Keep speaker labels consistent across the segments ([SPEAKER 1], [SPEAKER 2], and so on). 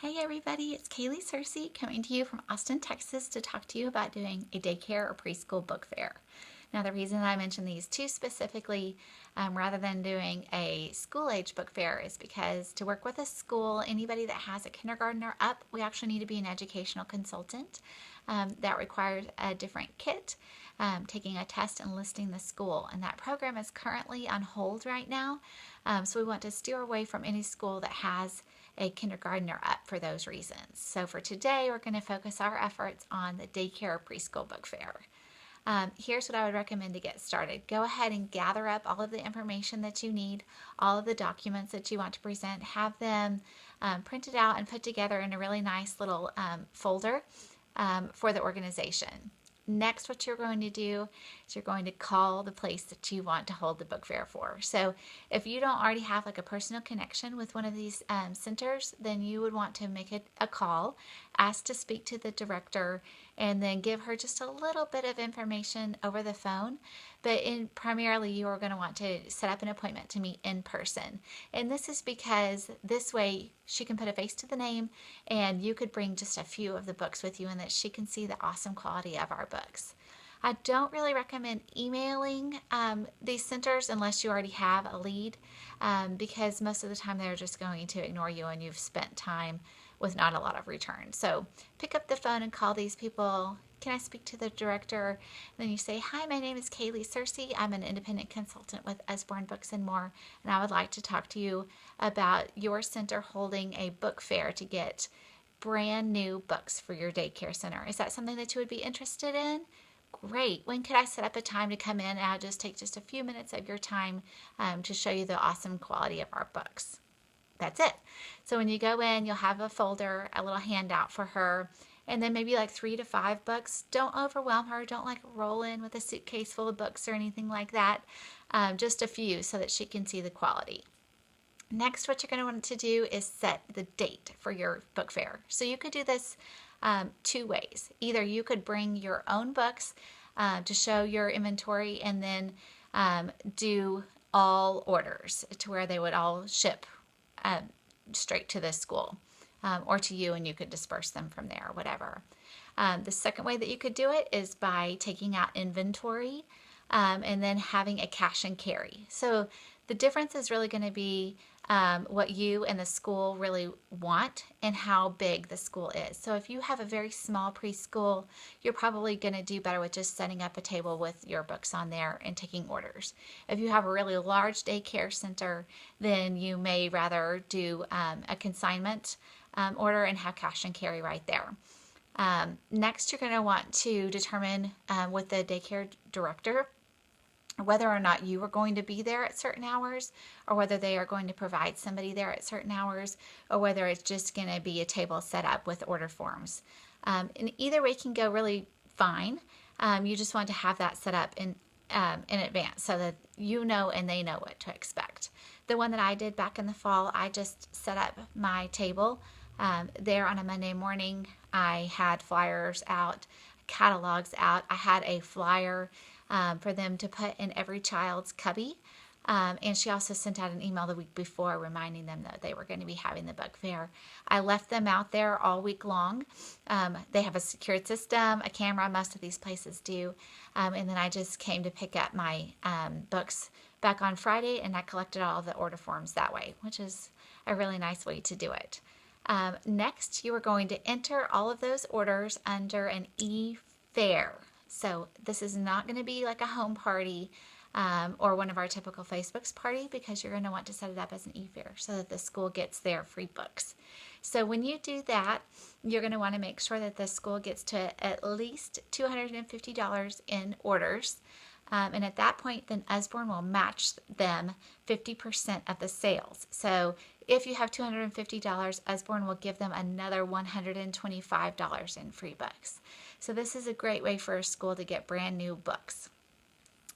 [SPEAKER 1] Hey everybody, it's Kaylee Searcy coming to you from Austin, Texas to talk to you about doing a daycare or preschool book fair. Now, the reason I mention these two specifically rather than doing a school age book fair is because to work with a school, anybody that has a kindergarten or up, we actually need to be an educational consultant. That requires a different kit, taking a test and listing the school. And that program is currently on hold right now. So we want to steer away from any school that has a kindergartner up for those reasons. So for today, we're going to focus our efforts on the daycare or preschool book fair. Here's what I would recommend to get started. Go ahead and gather up all of the information that you need, all of the documents that you want to present, have them printed out and put together in a really nice little folder for the organization. Next, what you're going to do is you're going to call the place that you want to hold the book fair for. So if you don't already have like a personal connection with one of these centers, then you would want to make it a call, ask to speak to the director, and then give her just a little bit of information over the phone. But primarily you are going to want to set up an appointment to meet in person. And this is because this way she can put a face to the name and you could bring just a few of the books with you and that she can see the awesome quality of our books. I don't really recommend emailing these centers unless you already have a lead because most of the time they're just going to ignore you and you've spent time with not a lot of return. So pick up the phone and call these people. Can I speak to the director? And then you say, hi, my name is Kaylee Searcy. I'm an independent consultant with Usborne Books and More, and I would like to talk to you about your center holding a book fair to get brand new books for your daycare center. Is that something that you would be interested in? Great. When could I set up a time to come in? And I'll just take just a few minutes of your time to show you the awesome quality of our books. That's it. So when you go in, you'll have a folder, a little handout for her, and then maybe like 3 to 5 books. Don't overwhelm her. Don't like roll in with a suitcase full of books or anything like that. Just a few so that she can see the quality. Next, what you're going to want to do is set the date for your book fair. So you could do this two ways. Either you could bring your own books to show your inventory and then do all orders to where they would all ship straight to the school or to you and you could disperse them from there or whatever. The second way that you could do it is by taking out inventory and then having a cash and carry. So the difference is really going to be what you and the school really want and how big the school is. So if you have a very small preschool, you're probably going to do better with just setting up a table with your books on there and taking orders. If you have a really large daycare center, then you may rather do a consignment order and have cash and carry right there. Next, you're going to want to determine with the daycare director whether or not you are going to be there at certain hours or whether they are going to provide somebody there at certain hours or whether it's just going to be a table set up with order forms. And either way can go really fine. You just want to have that set up in advance so that you know and they know what to expect. The one that I did back in the fall, I just set up my table there on a Monday morning. I had flyers out, catalogs out. I had a flyer for them to put in every child's cubby. And she also sent out an email the week before reminding them that they were going to be having the book fair. I left them out there all week long. They have a secured system, a camera, most of these places do. And then I just came to pick up my books back on Friday and I collected all of the order forms that way, which is a really nice way to do it. Next, you are going to enter all of those orders under an e-fair. So this is not going to be like a home party or one of our typical Facebook's party because you're going to want to set it up as an e-fair so that the school gets their free books. So when you do that, you're going to want to make sure that the school gets to at least $250 in orders. And at that point, then Usborne will match them 50% of the sales. So if you have $250, Usborne will give them another $125 in free books. So this is a great way for a school to get brand new books.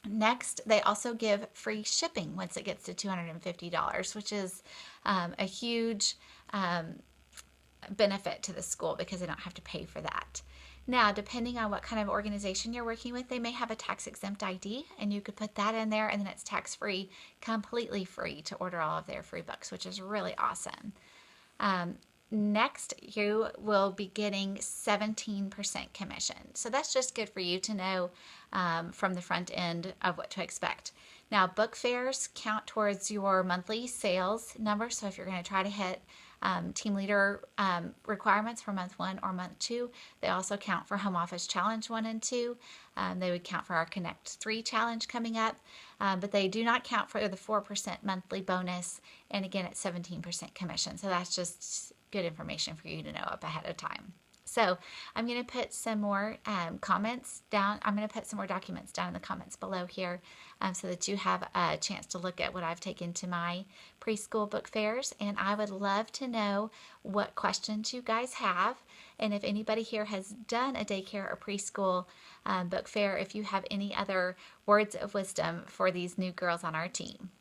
[SPEAKER 1] Next, they also give free shipping once it gets to $250, which is a huge benefit to the school because they don't have to pay for that. Now, depending on what kind of organization you're working with, they may have a tax-exempt ID, and you could put that in there, and then it's tax-free, completely free to order all of their free books, which is really awesome. next you will be getting 17% commission. So that's just good for you to know from the front end of what to expect. Now, book fairs count towards your monthly sales number. So if you're going to try to hit team leader requirements for month 1 or month 2, they also count for Home Office Challenge 1 and 2. They would count for our Connect 3 challenge coming up, but they do not count for the 4% monthly bonus. And again, it's 17% commission. So that's just good information for you to know up ahead of time. So I'm going to put some more comments down. I'm going to put some more documents down in the comments below here so that you have a chance to look at what I've taken to my preschool book fairs. And I would love to know what questions you guys have. And if anybody here has done a daycare or preschool book fair, if you have any other words of wisdom for these new girls on our team.